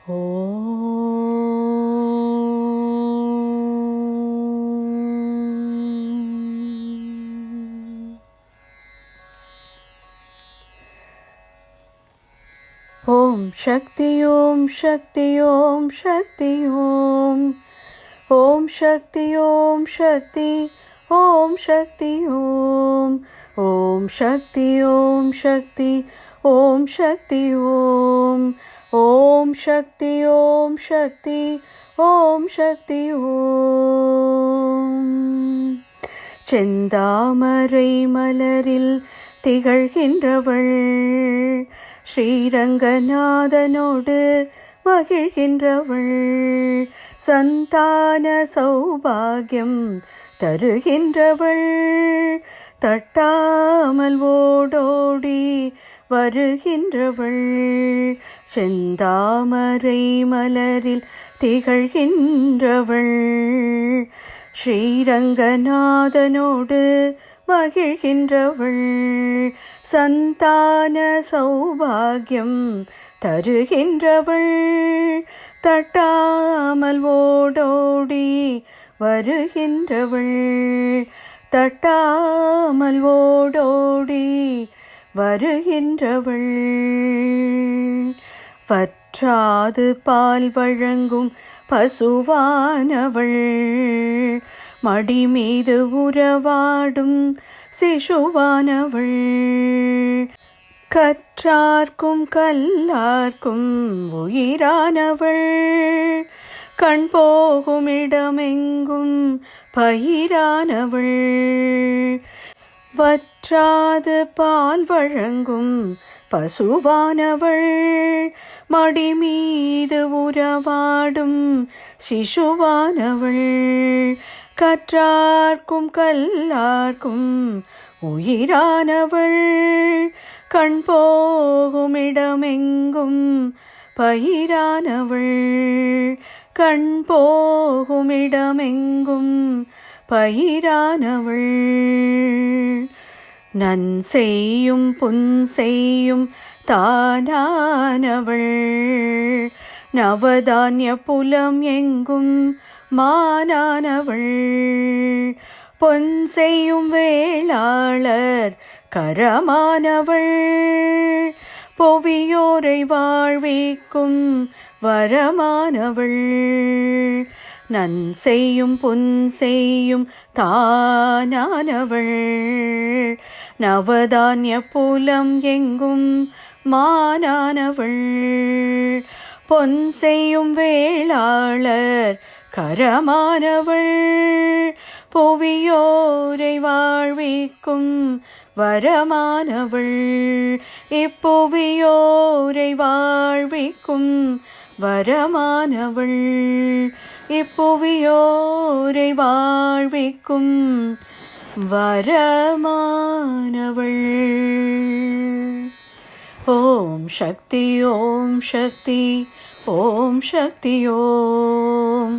ஓம் சக்தி ஓம் சக்தி ஓம் சக்தி ஓம் ஓம் சக்தி ஓம் சக்தி ஓம் சக்தி ஓம் ஓம் சக்தி ஓம் சக்தி ஓம் சக்தி ஓம் ஓம் சக்தி ஓம் சக்தி ஓம் சக்தி ஓம் செந்தாமரை மலரில் திகழ்கின்றவள் ஸ்ரீரங்கநாதனோடு மகிழ்கின்றவள் சந்தான சௌபாகியம் தருகின்றவள் தட்டாமல் ஓடோடி வருகின்றவள் செந்தாமரை மலரில் திகழ்கின்றவள் ஸ்ரீரங்கநாதனோடு மகிழ்கின்றவள் சந்தான சௌபாகியம் தருகின்றவள் தட்டாமல் ஓடோடி வருகின்றவள் தட்டாமல் ஓடோடி வருகின்றவள் வற்றாது பால் வழங்கும் பசுவானவள் மடி மீது உறவாடும் சிசுவானவள் கற்றார்க்கும் கல்லார்க்கும் உயிரானவள் கண் போகும் இடமெங்கும் பயிரானவள் வற்றாது பால் வழங்கும் பசுவானவள் மடி மீது உறவாடும் சிசுவானவள் கற்றார்க்கும் கல்லார்க்கும் உயிரானவள் கண் போகும் இடமெங்கும் பயிரானவள் கண் போகும் இடமெங்கும் பயிரானவள் நன் செய்யும் புன் செய்யும் தானானவள் நவதானிய புலம் எங்கும் மானானவள் பொன் செய்யும் வேளாளர் கரமானவள் புவியோரை வாழ்விக்கும் வரமானவள் நன் செய்யும் பொன் செய்யும் தானானவள் நவதானிய புலம் எங்கும் மானானவள் பொன் செய்யும் வேளாளர் கரமானவள் புவியோரை வாழ்விக்கும் வரமானவள் இப்புவியோரை வாழ்விக்கும் வரமானவள் இப்புவியோரை வாழ்விக்கும் வரமானவள் ஓம் சக்தி ஓம் சக்தி ஓம் சக்தி ஓம்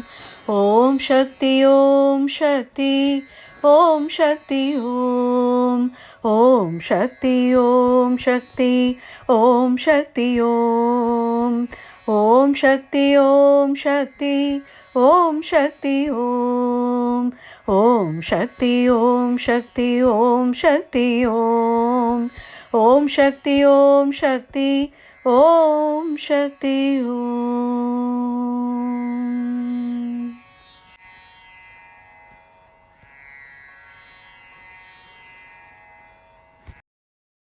ஓம் சக்தி ஓம் சக்தி ஓம் சக்தி ஓம் ஓம் சக்தி ஓம் சக்தி ஓம் சக்தி ஓம் ஓம் சக்தி ஓம் சக்தி ஓம் சக்தி ஓம் ஓம் சக்தி ஓம் சக்தி ஓம் சக்தி ஓம் ஓம் சக்தி ஓம் சக்தி ஓம் சக்தி ஓம்